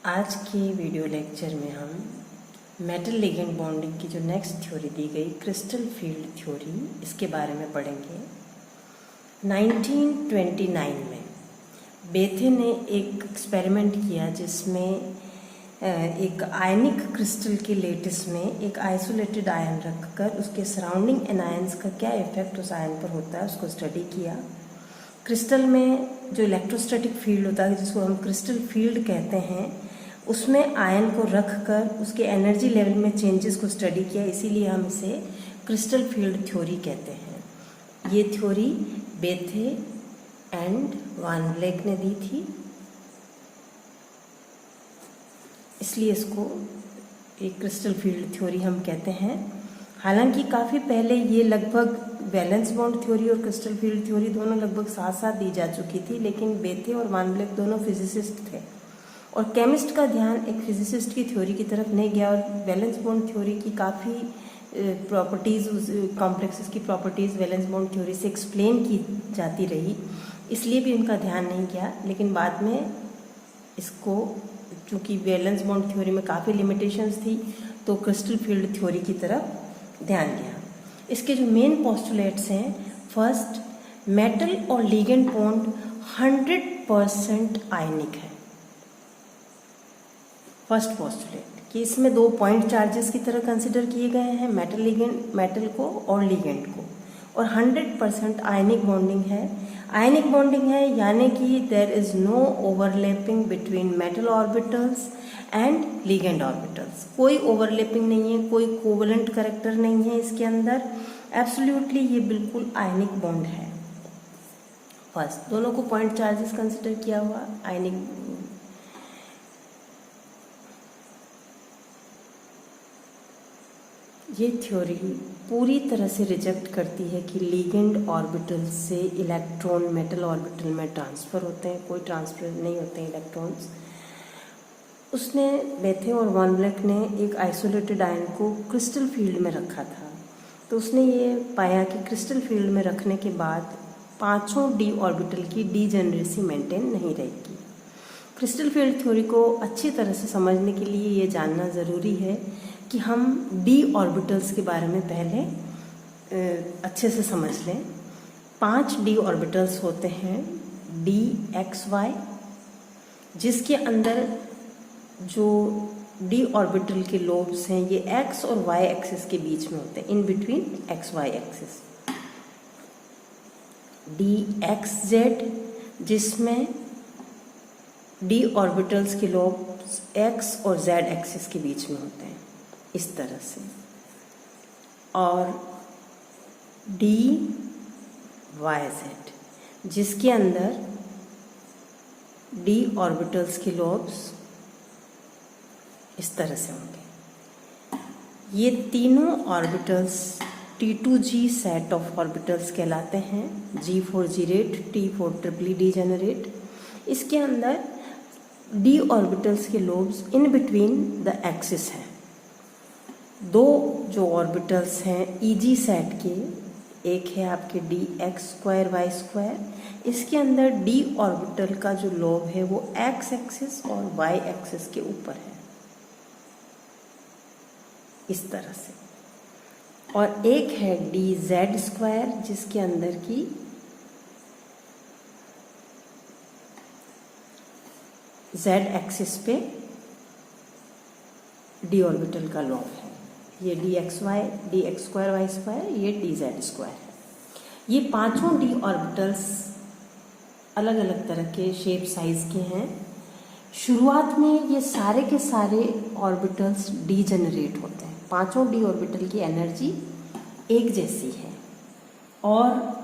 आज के video lecture में हम मेटल लिगेंड बॉन्डिंग की जो नेक्स्ट थ्योरी दी गई क्रिस्टल फील्ड थ्योरी, इसके बारे में पढ़ेंगे। 1929 में बेथे ने एक एक्सपेरिमेंट किया जिसमें एक आयनिक क्रिस्टल के लेटिस में एक आइसोलेटेड आयन रखकर उसके सराउंडिंग एनायंस का क्या इफेक्ट उस आयन पर होता है उसको स्टडी किया। क्रिस्टल में जो इलेक्ट्रोस्टैटिक फील्ड होता है जिसको हम क्रिस्टल फील्ड कहते हैं, उसमें आयन को रख कर उसके एनर्जी लेवल में चेंजेस को स्टडी किया, इसीलिए हम इसे क्रिस्टल फील्ड थ्योरी कहते हैं। ये थ्योरी बेथे एंड वान ब्लैक ने दी थी, इसलिए इसको एक क्रिस्टल फील्ड थ्योरी हम कहते हैं। हालांकि काफ़ी पहले ये लगभग वैलेंस बॉन्ड थ्योरी और क्रिस्टल फील्ड थ्योरी दोनों लगभग साथ साथ दी जा चुकी थी, लेकिन बेथे और वान ब्लैक दोनों फिजिसिस्ट थे और केमिस्ट का ध्यान एक फिजिसिस्ट की थ्योरी की तरफ नहीं गया और वैलेंस बॉन्ड थ्योरी की काफ़ी प्रॉपर्टीज़, कॉम्प्लेक्सेस की प्रॉपर्टीज़ वैलेंस बॉन्ड थ्योरी से एक्सप्लेन की जाती रही, इसलिए भी उनका ध्यान नहीं गया। लेकिन बाद में इसको, चूँकि वैलेंस बॉन्ड थ्योरी में काफ़ी लिमिटेशंस थी, तो क्रिस्टल फील्ड थ्योरी की तरफ ध्यान गया। इसके जो मेन पोस्टुलेट्स हैं, फर्स्ट, मेटल और लिगेंड बॉन्ड 100% आयनिक है। फर्स्ट पोस्टुलेट कि इसमें 2 पॉइंट चार्जेस की तरह कंसिडर किए गए हैं, मेटल को और लिगेंड को, और 100% आयनिक बॉन्डिंग है। आयनिक बॉन्डिंग है यानी कि there is no overlapping between metal orbitals and ligand orbitals. कोई ओवरलैपिंग नहीं है, कोई कोवलेंट कैरेक्टर नहीं है इसके अंदर, एब्सोल्युटली ये बिल्कुल आयनिक बॉन्ड है। फर्स्ट, दोनों को पॉइंट चार्जेस कंसिडर किया हुआ आयनिक। ये थ्योरी पूरी तरह से रिजेक्ट करती है कि लिगेंड ऑर्बिटल से इलेक्ट्रॉन मेटल ऑर्बिटल में ट्रांसफ़र होते हैं, कोई ट्रांसफ़र नहीं होते हैं इलेक्ट्रॉन्स। उसने, बेथे और वान ब्लैक ने एक आइसोलेटेड आयन को क्रिस्टल फील्ड में रखा था, तो उसने ये पाया कि क्रिस्टल फील्ड में रखने के बाद 5 डी ऑर्बिटल की डीजेनरेसी मेंटेन नहीं रहेगी। क्रिस्टल फील्ड थ्योरी को अच्छी तरह से समझने के लिए ये जानना ज़रूरी है कि हम डी ऑर्बिटल्स के बारे में पहले अच्छे से समझ लें। 5 डी ऑर्बिटल्स होते हैं, डी एक्स वाई, जिसके अंदर जो डी ऑर्बिटल के लोब्स हैं ये एक्स और वाई एक्सिस के बीच में होते हैं, in between X Y axis. D X Z, जिसमें डी ऑर्बिटल्स के लोब्स एक्स और जेड एक्सिस के बीच में होते हैं, इस तरह से। और डी वाई जेड, जिसके अंदर डी ऑर्बिटल्स के लोब्स इस तरह से होंगे। ये तीनों orbitals T2G set of orbitals कहलाते हैं, G4 जीरेट, T4 ट्रिपली डीजेनरेट। इसके अंदर डी ऑर्बिटल्स के lobes in between the axis हैं। 2 जो ऑर्बिटल्स हैं EG सेट के, एक है आपके D X square Y square, इसके अंदर डी ऑर्बिटल का जो लोब है वो एक्स एक्सिस और वाई एक्सिस के ऊपर है, इस तरह से। और एक है डी जेड स्क्वायर, जिसके अंदर की जेड एक्सिस पे डी ऑर्बिटल का लोब है। ये D X Y, D X square Y square, ये डी जेड स्क्वायर है। ये 5 डी ऑर्बिटल्स अलग अलग तरह के शेप साइज के हैं। शुरुआत में ये सारे के सारे ऑर्बिटल्स डीजेनरेट होते हैं। 5 डी ऑर्बिटल की एनर्जी एक जैसी है और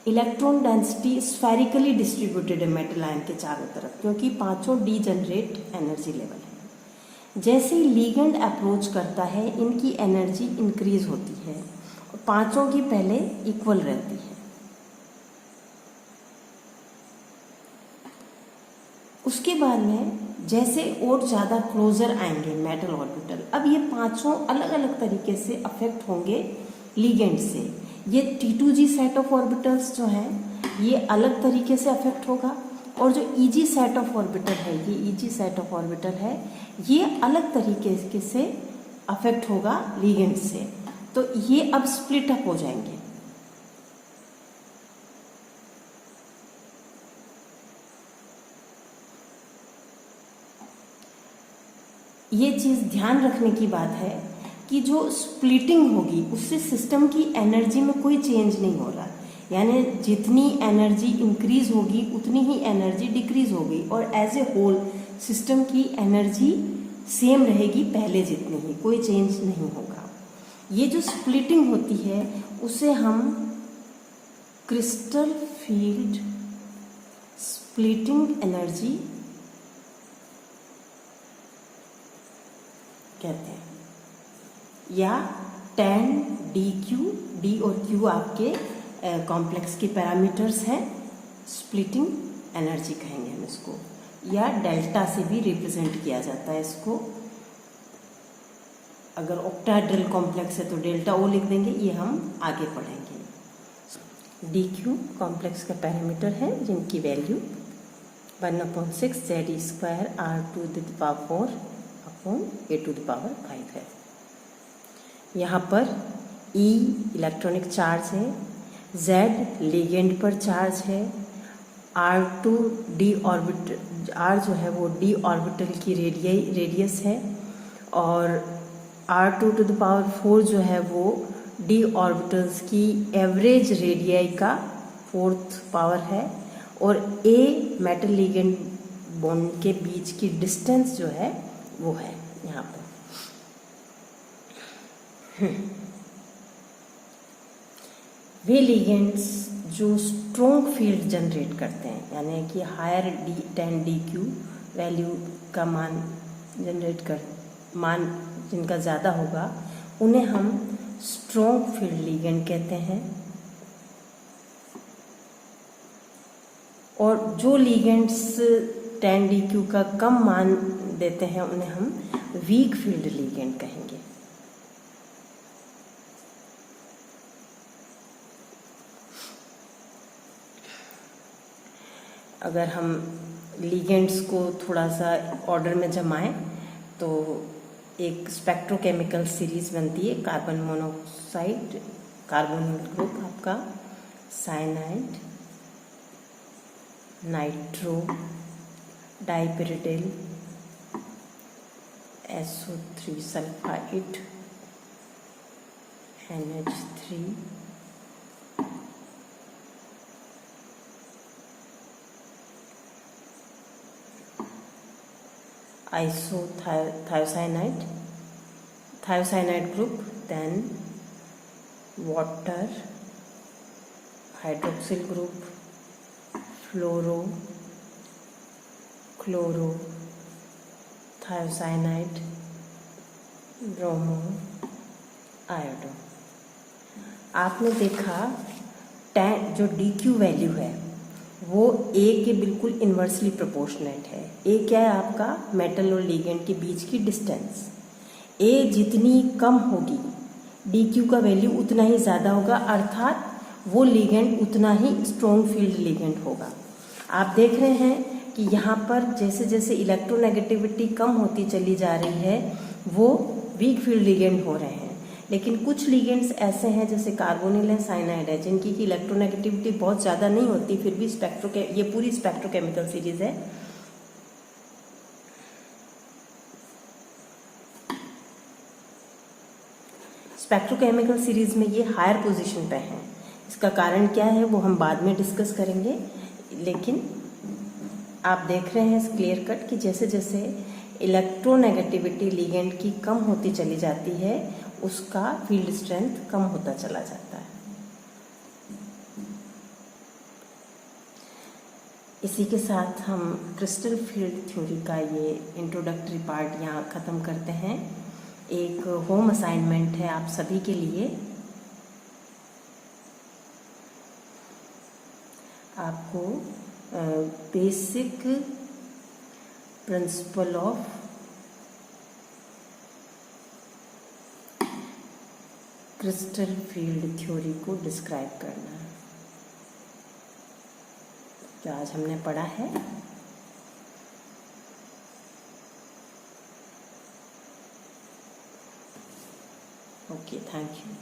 इलेक्ट्रॉन डेंसिटी स्फेरिकली डिस्ट्रीब्यूटेड है मेटल आयन के चारों तरफ, क्योंकि 5 डीजेनरेट एनर्जी लेवल है। जैसे ही लिगेंड अप्रोच करता है इनकी एनर्जी इंक्रीज होती है और 5 की पहले इक्वल रहती है। उसके बाद में जैसे और ज़्यादा क्लोजर आएंगे मेटल ऑर्बिटल, अब ये 5 अलग अलग तरीके से अफेक्ट होंगे लिगेंड से। ये T2G सेट ऑफ ऑर्बिटल्स जो हैं ये अलग तरीके से अफेक्ट होगा और जो ईजी सेट ऑफ ऑर्बिटल है, ये ईजी सेट ऑफ ऑर्बिटल है, ये अलग तरीके से अफेक्ट होगा लिगेंड से। तो ये अब स्प्लिट अप हो जाएंगे। ये चीज़ ध्यान रखने की बात है कि जो स्प्लिटिंग होगी उससे सिस्टम की एनर्जी में कोई चेंज नहीं हो रहा, यानी जितनी एनर्जी इंक्रीज होगी उतनी ही एनर्जी डिक्रीज होगी, और एज ए होल सिस्टम की एनर्जी सेम रहेगी पहले जितनी ही, कोई चेंज नहीं होगा। ये जो स्प्लिटिंग होती है उसे हम क्रिस्टल फील्ड स्प्लिटिंग एनर्जी कहते हैं, या tan dq, d और q आपके कॉम्प्लेक्स के पैरामीटर्स हैं, स्प्लिटिंग एनर्जी कहेंगे हम इसको, या डेल्टा से भी रिप्रेजेंट किया जाता है इसको। अगर ऑक्टाहेड्रल कॉम्प्लेक्स है तो डेल्टा ओ लिख देंगे, ये हम आगे पढ़ेंगे। dq कॉम्प्लेक्स का पैरामीटर है जिनकी value 1/6 z² r⁴ upon a⁵ है। यहाँ पर E इलेक्ट्रॉनिक चार्ज है, Z लिगेंड पर चार्ज है, R2 d ऑर्बिटल, R जो है वो d ऑर्बिटल की रेडियस है, और r⁴ जो है वो d ऑर्बिटल्स की एवरेज रेडियाई का 4th पावर है, और A मेटल लिगेंड बॉन्ड के बीच की डिस्टेंस जो है वो है यहाँ पर। वे लिगेंड्स जो स्ट्रॉन्ग फील्ड जनरेट करते हैं, यानी कि हायर tan dq वैल्यू का मान जिनका ज़्यादा होगा, उन्हें हम स्ट्रॉन्ग फील्ड लिगेंड कहते हैं। और जो लिगेंड्स tan dq का कम मान देते हैं उन्हें हम वीक फील्ड लिगेंड कहेंगे। अगर हम लिगेंड्स को थोड़ा सा ऑर्डर में जमाएं तो एक स्पेक्ट्रोकेमिकल सीरीज बनती है, कार्बन मोनोऑक्साइड कार्बोनिल ग्रुप आपका, cyanide, nitro, dipyridyl, SO3 sulphide, NH3, thiocyanide group, then water, hydroxyl group, fluoro, chloro, thiocyanide, bromo, iodo. आपने देखा जो dq वैल्यू है वो A के बिल्कुल इन्वर्सली प्रोपोर्शनेट है। A क्या है आपका? मेटल और लिगेंड के बीच की डिस्टेंस। A जितनी कम होगी dq का वैल्यू उतना ही ज़्यादा होगा, अर्थात वो लिगेंड उतना ही स्ट्रॉन्ग फील्ड लिगेंड होगा। आप देख रहे हैं कि यहाँ पर जैसे जैसे इलेक्ट्रोनेगेटिविटी कम होती चली जा रही है वो वीक फील्ड लिगेंड हो रहे हैं, लेकिन कुछ लिगेंड्स ऐसे हैं जैसे कार्बोनिल है, साइनाइड है, जिनकी की इलेक्ट्रोनेगेटिविटी बहुत ज़्यादा नहीं होती, फिर भी ये पूरी स्पेक्ट्रोकेमिकल सीरीज है। स्पेक्ट्रोकेमिकल सीरीज में ये हायर पोजीशन पे हैं। इसका कारण क्या है वो हम बाद में डिस्कस करेंगे, लेकिन आप देख रहे हैं क्लियर कट कि जैसे जैसे इलेक्ट्रोनेगेटिविटी लिगेंड की कम होती चली जाती है उसका फील्ड स्ट्रेंथ कम होता चला जाता है। इसी के साथ हम क्रिस्टल फील्ड थ्योरी का ये इंट्रोडक्टरी पार्ट यहाँ ख़त्म करते हैं। एक होम असाइनमेंट है आप सभी के लिए। आपको basic principle of crystal field theory को डिस्क्राइब करना है। जो आज हमने पढ़ा है। Okay, thank you.